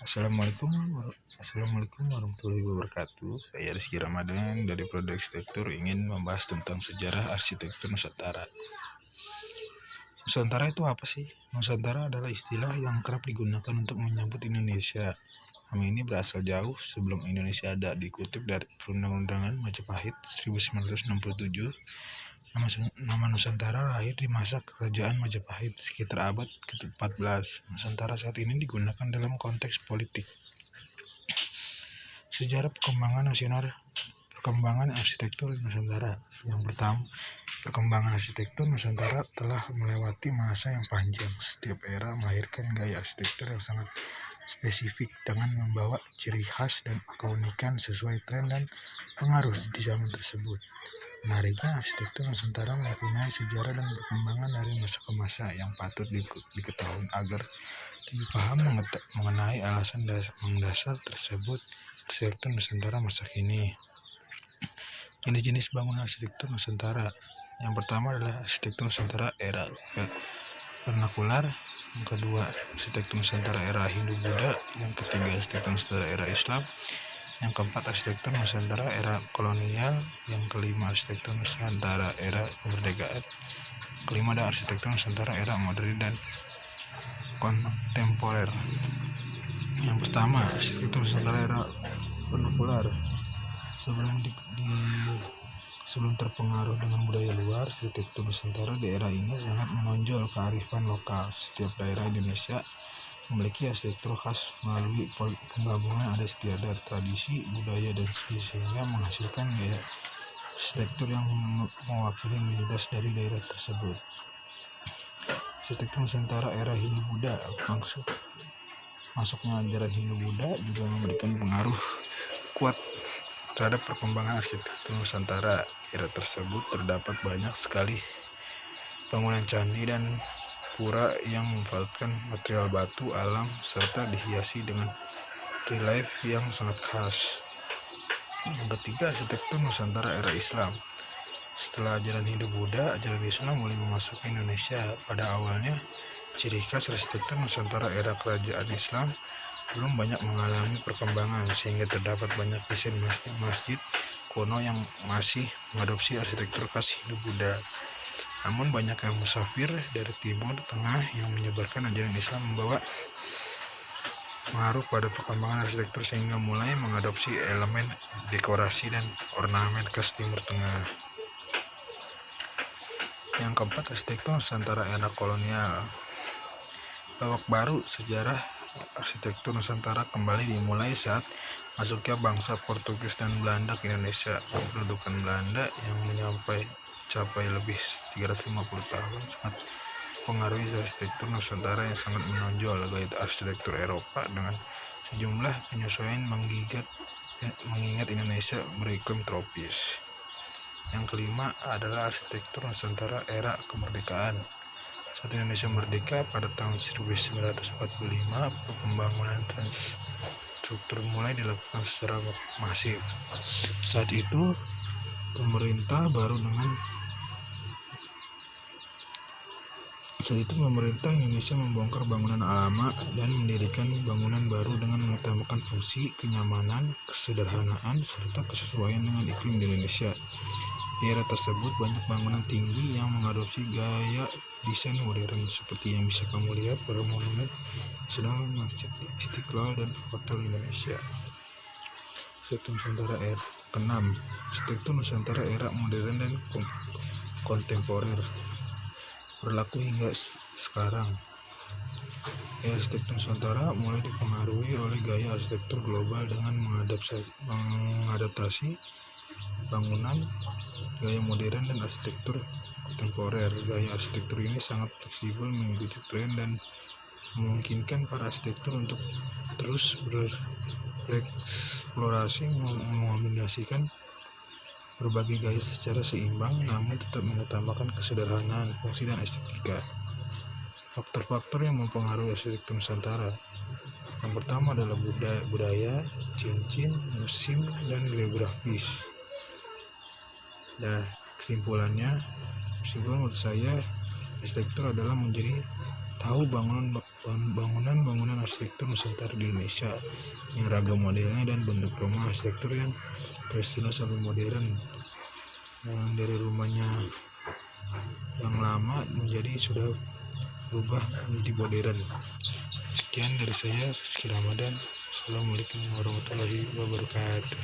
Assalamualaikum warahmatullahi wabarakatuh. Saya Rizky Ramadan dari Prodi Arsitektur ingin membahas tentang sejarah arsitektur Nusantara. Nusantara itu apa sih? Nusantara adalah istilah yang kerap digunakan untuk menyebut Indonesia. Nama ini berasal jauh sebelum Indonesia ada, dikutip dari Perundang-undangan Majapahit 1967. Nama Nusantara lahir di masa Kerajaan Majapahit sekitar abad ke-14. Nusantara saat ini digunakan dalam konteks politik. Sejarah perkembangan arsitektur Nusantara. Yang pertama, perkembangan arsitektur Nusantara telah melewati masa yang panjang. Setiap era melahirkan gaya arsitektur yang sangat spesifik dengan membawa ciri khas dan keunikan sesuai tren dan pengaruh di zaman tersebut. Menariknya, arsitektur Nusantara mempunyai sejarah dan perkembangan dari masa ke masa yang patut diketahui agar lebih paham mengenai alasan mendasar tersebut. Arsitektur Nusantara masa kini. Jenis-jenis bangunan arsitektur Nusantara. Yang pertama adalah arsitektur Nusantara era vernakular. Yang kedua, arsitektur Nusantara era Hindu-Buddha. Yang ketiga, arsitektur Nusantara era Islam. Yang keempat, arsitektur Nusantara era kolonial. Yang kelima, arsitektur Nusantara era kemerdekaan. Kelima, ada arsitektur Nusantara era modern dan kontemporer. Yang pertama, arsitektur Nusantara era vernakular. Sebelum terpengaruh dengan budaya luar, arsitektur Nusantara di era ini sangat menonjol kearifan lokal. Setiap daerah Indonesia memiliki arsitektur khas melalui penggabungan adat istiadat, tradisi, budaya, dan sehingga menghasilkan gaya arsitektur yang mewakili identitas dari daerah tersebut. Arsitektur Nusantara era Hindu-Buddha. Masuknya ajaran Hindu-Buddha juga memberikan pengaruh kuat terhadap perkembangan arsitektur Nusantara. Era tersebut terdapat banyak sekali bangunan candi dan pura yang memanfaatkan material batu alam serta dihiasi dengan relief yang sangat khas. Yang ketiga, arsitektur Nusantara era Islam. Setelah ajaran Hindu-Buddha, ajaran Islam mulai memasuki Indonesia. Pada awalnya, ciri khas arsitektur Nusantara era kerajaan Islam belum banyak mengalami perkembangan, sehingga terdapat banyak desain masjid kuno yang masih mengadopsi arsitektur khas Hindu-Buddha. Namun banyak yang musafir dari Timur Tengah yang menyebarkan ajaran Islam membawa pengaruh pada perkembangan arsitektur sehingga mulai mengadopsi elemen dekorasi dan ornamen khas Timur Tengah. Yang keempat, arsitektur Nusantara era kolonial. Babak baru sejarah arsitektur Nusantara kembali dimulai saat masuknya bangsa Portugis dan Belanda ke Indonesia. Kedudukan Belanda yang mencapai lebih 350 tahun sangat pengaruhi arsitektur Nusantara yang sangat menonjol. Gaya arsitektur Eropa dengan sejumlah penyesuaian mengingat Indonesia beriklim tropis. Yang kelima adalah arsitektur Nusantara era kemerdekaan. Saat Indonesia merdeka pada tahun 1945, pembangunan infrastruktur mulai dilakukan secara masif. Saat itu, pemerintah Indonesia membongkar bangunan lama dan mendirikan bangunan baru dengan mengutamakan fungsi, kenyamanan, kesederhanaan, serta kesesuaian dengan iklim di Indonesia. Di era tersebut banyak bangunan tinggi yang mengadopsi gaya desain modern seperti yang bisa kamu lihat pada monumen nasional, Masjid Istiqlal, dan Hotel Indonesia. Arsitektur Nusantara era ke-6, arsitektur Nusantara era modern dan kontemporer berlaku hingga sekarang. Arsitektur Nusantara mulai dipengaruhi oleh gaya arsitektur global dengan mengadaptasi bangunan gaya modern dan arsitektur kontemporer. Gaya arsitektur ini sangat fleksibel, mengikuti tren dan memungkinkan para arsitektur untuk terus bereksplorasi, mengombinasikan berbagai gaya secara seimbang namun tetap mengutamakan kesederhanaan, fungsi, dan estetika. Faktor-faktor yang mempengaruhi arsitektur Nusantara. Yang pertama adalah budaya, cincin, musim, dan geografis. Kesimpulan menurut saya, arsitektur adalah menjadi tahu bangunan arsitektur Nusantara di Indonesia yang ragam modelnya dan bentuk rumah arsitektur yang tradisional sampai modern, yang dari rumahnya yang lama sudah berubah menjadi modern. Sekian dari saya, Rizky Ramadan. Assalamualaikum warahmatullahi wabarakatuh.